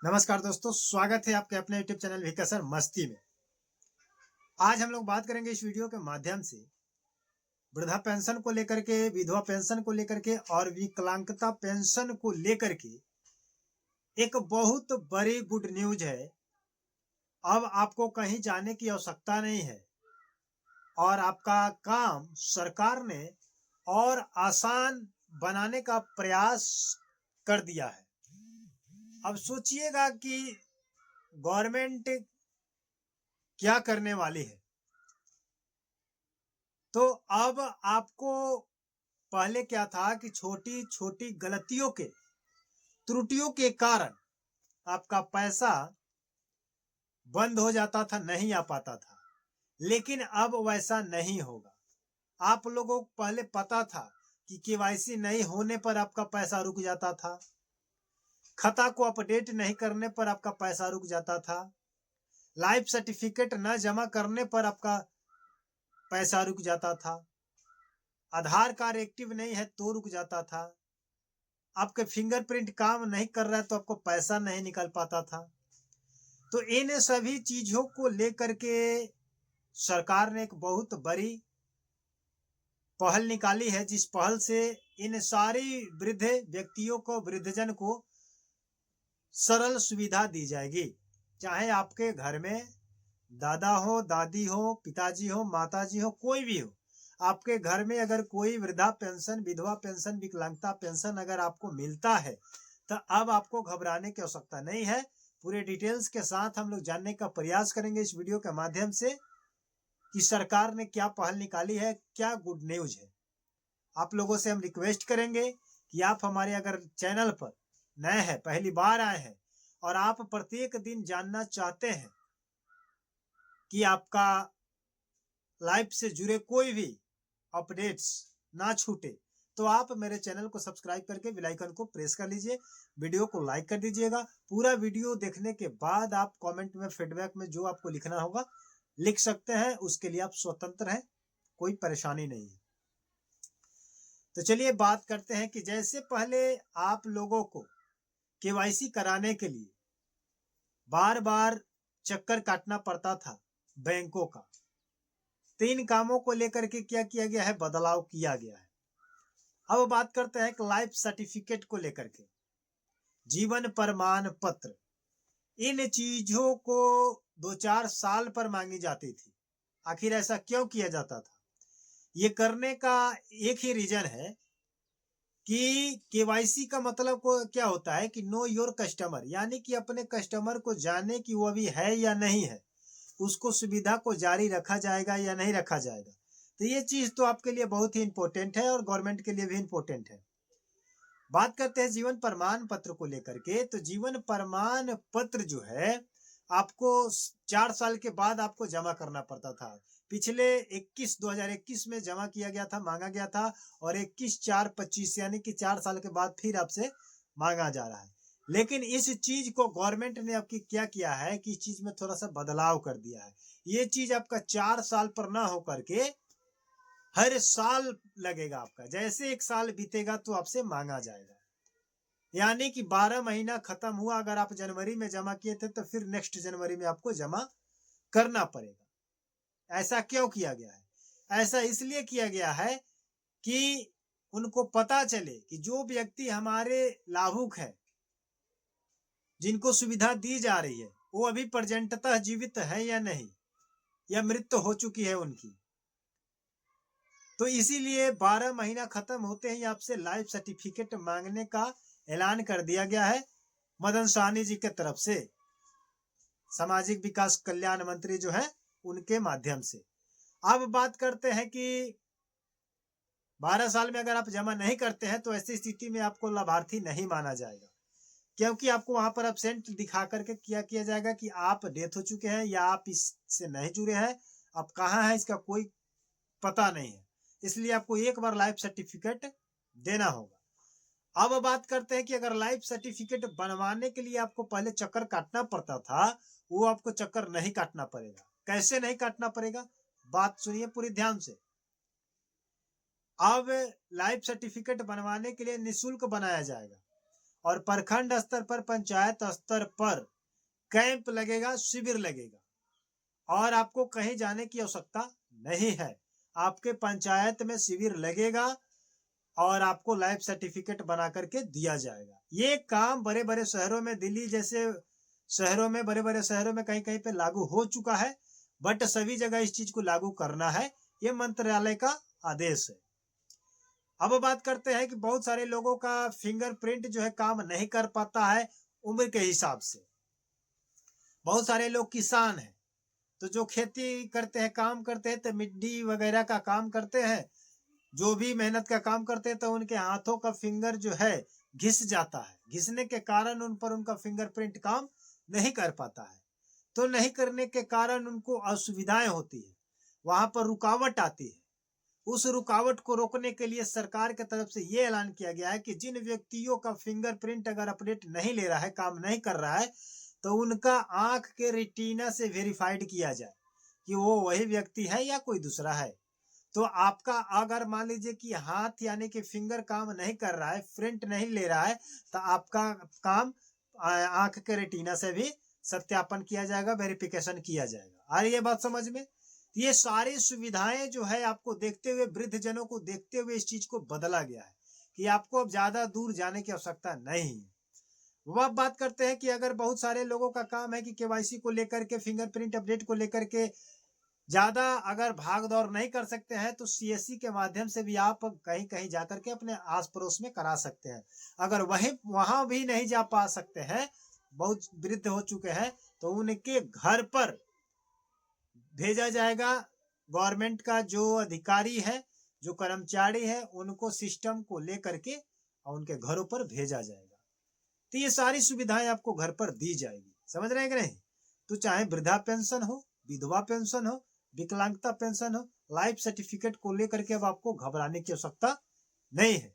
नमस्कार दोस्तों, स्वागत है आपके अपने यूट्यूब चैनल विकसर मस्ती में। आज हम लोग बात करेंगे इस वीडियो के माध्यम से वृद्धा पेंशन को लेकर के, विधवा पेंशन को लेकर के और विकलांगता पेंशन को लेकर के। एक बहुत बड़ी गुड न्यूज है। अब आपको कहीं जाने की आवश्यकता नहीं है और आपका काम सरकार ने और आसान बनाने का प्रयास कर दिया है। अब सोचिएगा कि गवर्नमेंट क्या करने वाली है। तो अब आपको पहले क्या था कि छोटी छोटी गलतियों के, त्रुटियों के कारण आपका पैसा बंद हो जाता था, नहीं आ पाता था। लेकिन अब वैसा नहीं होगा। आप लोगों को पहले पता था कि केवाईसी नहीं होने पर आपका पैसा रुक जाता था, खाता को अपडेट नहीं करने पर आपका पैसा रुक जाता था, लाइफ सर्टिफिकेट न जमा करने पर आपका पैसा रुक जाता था, आधार कार्ड एक्टिव नहीं है तो रुक जाता था, आपके फिंगरप्रिंट काम नहीं कर रहा है तो आपको पैसा नहीं निकल पाता था। तो इन सभी चीजों को लेकर के सरकार ने एक बहुत बड़ी पहल निकाली है, जिस पहल से इन सारी वृद्ध व्यक्तियों को, वृद्धजन को सरल सुविधा दी जाएगी। चाहे आपके घर में दादा हो, दादी हो, पिताजी हो, माताजी हो, कोई भी हो, आपके घर में अगर कोई वृद्धा पेंशन, विधवा पेंशन, विकलांगता पेंशन अगर आपको मिलता है तो अब आपको घबराने की आवश्यकता नहीं है। पूरे डिटेल्स के साथ हम लोग जानने का प्रयास करेंगे इस वीडियो के माध्यम से कि सरकार ने क्या पहल निकाली है, क्या गुड न्यूज है। आप लोगों से हम रिक्वेस्ट करेंगे कि आप हमारे अगर चैनल पर नए हैं, पहली बार आए हैं और आप प्रत्येक दिन जानना चाहते हैं कि आपका लाइफ से जुड़े कोई भी अपडेट्स ना छूटे, तो आप मेरे चैनल को सब्सक्राइब करके बेल आइकन को प्रेस कर लीजिए, वीडियो को लाइक कर दीजिएगा। पूरा वीडियो देखने के बाद आप कमेंट में, फीडबैक में जो आपको लिखना होगा लिख सकते हैं, उसके लिए आप स्वतंत्र हैं, कोई परेशानी नहीं है। तो चलिए बात करते हैं कि जैसे पहले आप लोगों को केवाईसी कराने के लिए बार बार चक्कर काटना पड़ता था बैंकों का, 3 कामों को लेकर के क्या किया गया है, बदलाव किया गया है। अब बात करते हैं कि लाइफ सर्टिफिकेट को लेकर के, जीवन प्रमाण पत्र, इन चीजों को 2-4 साल पर मांगी जाती थी। आखिर ऐसा क्यों किया जाता था? ये करने का एक ही रीजन है कि केवाईसी का मतलब को क्या होता है कि नो योर कस्टमर, यानी कि अपने कस्टमर को जाने कि वो अभी है या नहीं है, उसको सुविधा को जारी रखा जाएगा या नहीं रखा जाएगा। तो ये चीज तो आपके लिए बहुत ही इंपॉर्टेंट है और गवर्नमेंट के लिए भी इंपॉर्टेंट है। बात करते हैं जीवन प्रमाण पत्र को लेकर के। तो जीवन प्रमाण पत्र जो है आपको 4 साल के बाद आपको जमा करना पड़ता था। पिछले 2021 में जमा किया गया था, मांगा गया था, और 21/4/25 यानी कि 4 साल के बाद फिर आपसे मांगा जा रहा है। लेकिन इस चीज को गवर्नमेंट ने आपकी क्या किया है कि इस चीज में थोड़ा सा बदलाव कर दिया है। ये चीज आपका 4 साल पर ना होकर के हर साल लगेगा आपका। जैसे 1 साल बीतेगा तो आपसे मांगा जाएगा, यानी कि 12 महीना खत्म हुआ, अगर आप जनवरी में जमा किए थे तो फिर नेक्स्ट जनवरी में आपको जमा करना पड़ेगा। ऐसा क्यों किया गया है? ऐसा इसलिए किया गया है कि उनको पता चले कि जो व्यक्ति हमारे लाभुक है, जिनको सुविधा दी जा रही है, वो अभी प्रेजेंटतः जीवित है या नहीं, या मृत्यु हो चुकी है उनकी। तो इसीलिए 12 महीना खत्म होते ही आपसे लाइफ सर्टिफिकेट मांगने का ऐलान कर दिया गया है मदन सहनी जी के तरफ से, सामाजिक विकास कल्याण मंत्री जो है उनके माध्यम से। अब बात करते हैं कि 12 साल में अगर आप जमा नहीं करते हैं तो ऐसी स्थिति में आपको लाभार्थी नहीं माना जाएगा, क्योंकि आपको वहां पर एब्सेंट दिखा करके क्या किया जाएगा कि आप डेथ हो चुके हैं या आप इससे नहीं जुड़े हैं, आप कहाँ हैं इसका कोई पता नहीं है। इसलिए आपको एक बार लाइफ सर्टिफिकेट देना होगा। अब बात करते हैं कि अगर लाइफ सर्टिफिकेट बनवाने के लिए आपको पहले चक्कर काटना पड़ता था, वो आपको चक्कर नहीं काटना पड़ेगा। कैसे नहीं काटना पड़ेगा? बात सुनिए पूरी ध्यान से। अब लाइफ सर्टिफिकेट बनवाने के लिए निःशुल्क बनाया जाएगा और प्रखंड स्तर पर, पंचायत स्तर पर कैंप लगेगा, शिविर लगेगा और आपको कहीं जाने की आवश्यकता नहीं है। आपके पंचायत में शिविर लगेगा और आपको लाइफ सर्टिफिकेट बना करके दिया जाएगा। ये काम बड़े बड़े शहरों में, दिल्ली जैसे शहरों में, बड़े बड़े शहरों में कहीं कहीं पे लागू हो चुका है, बट सभी जगह इस चीज को लागू करना है, ये मंत्रालय का आदेश है। अब बात करते हैं कि बहुत सारे लोगों का फिंगरप्रिंट जो है काम नहीं कर पाता है उम्र के हिसाब से। बहुत सारे लोग किसान हैं, तो जो खेती करते हैं, काम करते हैं, तो मिट्टी वगैरह का काम करते हैं, जो भी मेहनत का काम करते हैं, तो उनके हाथों का फिंगर जो है घिस जाता है। घिसने के कारण उन पर उनका फिंगरप्रिंट काम नहीं कर पाता है। तो नहीं करने के कारण उनको असुविधाएं होती है, वहां पर रुकावट आती है। उस रुकावट को रोकने के लिए सरकार की तरफ से ये ऐलान किया गया है कि जिन व्यक्तियों का फिंगरप्रिंट अगर अपडेट नहीं ले रहा है, काम नहीं कर रहा है, तो उनका आंख के रेटिना से वेरीफाइड किया जाए कि वो वही व्यक्ति है या कोई दूसरा है। तो आपका अगर मान लीजिए कि हाथ यानी कि फिंगर काम नहीं कर रहा है, प्रिंट नहीं ले रहा है, तो आपका काम आंख के रेटिना से भी सत्यापन किया जाएगा, वेरिफिकेशन किया जाएगा। आ रही है बात समझ में? ये सारी सुविधाएं जो है आपको देखते हुए, वृद्ध जनों को देखते हुए इस चीज को बदला गया है कि आपको अब ज्यादा दूर जाने की आवश्यकता नहीं है। वो अब बात करते हैं कि अगर बहुत सारे लोगों का काम है कि केवाईसी को लेकर के, फिंगरप्रिंट अपडेट को लेकर के ज्यादा अगर भाग दौड़ नहीं कर सकते हैं, तो सीएससी के माध्यम से भी आप कहीं कहीं जाकर के अपने आस पड़ोस में करा सकते हैं। अगर वहां भी नहीं जा पा सकते हैं, बहुत वृद्ध हो चुके हैं, तो उनके घर पर भेजा जाएगा। गवर्नमेंट का जो अधिकारी है, जो कर्मचारी है, उनको सिस्टम को लेकर के और उनके घरों पर भेजा जाएगा। तो ये सारी सुविधाएं आपको घर पर दी जाएगी। समझ रहे हैं कि नहीं? तो चाहे वृद्धा पेंशन हो, विधवा पेंशन हो, विकलांगता पेंशन हो, लाइफ सर्टिफिकेट को लेकर के अब आपको घबराने की आवश्यकता नहीं है।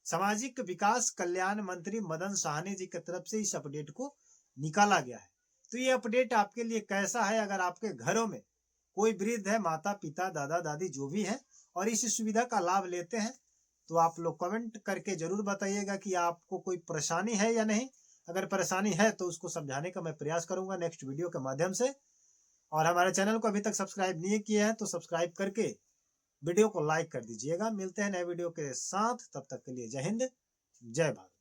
सामाजिक विकास कल्याण मंत्री मदन साहनी जी की तरफ से इस अपडेट को निकाला गया है। तो ये अपडेट आपके लिए कैसा है? अगर आपके घरों में कोई वृद्ध है, माता पिता, दादा दादी जो भी है, और इस सुविधा का लाभ लेते हैं, तो आप लोग कमेंट करके जरूर बताइएगा कि आपको कोई परेशानी है या नहीं। अगर परेशानी है तो उसको समझाने का मैं प्रयास करूंगा नेक्स्ट वीडियो के माध्यम से। और हमारे चैनल को अभी तक सब्सक्राइब नहीं किया है तो सब्सक्राइब करके वीडियो को लाइक कर दीजिएगा। मिलते हैं नए वीडियो के साथ, तब तक के लिए जय हिंद, जय भारत।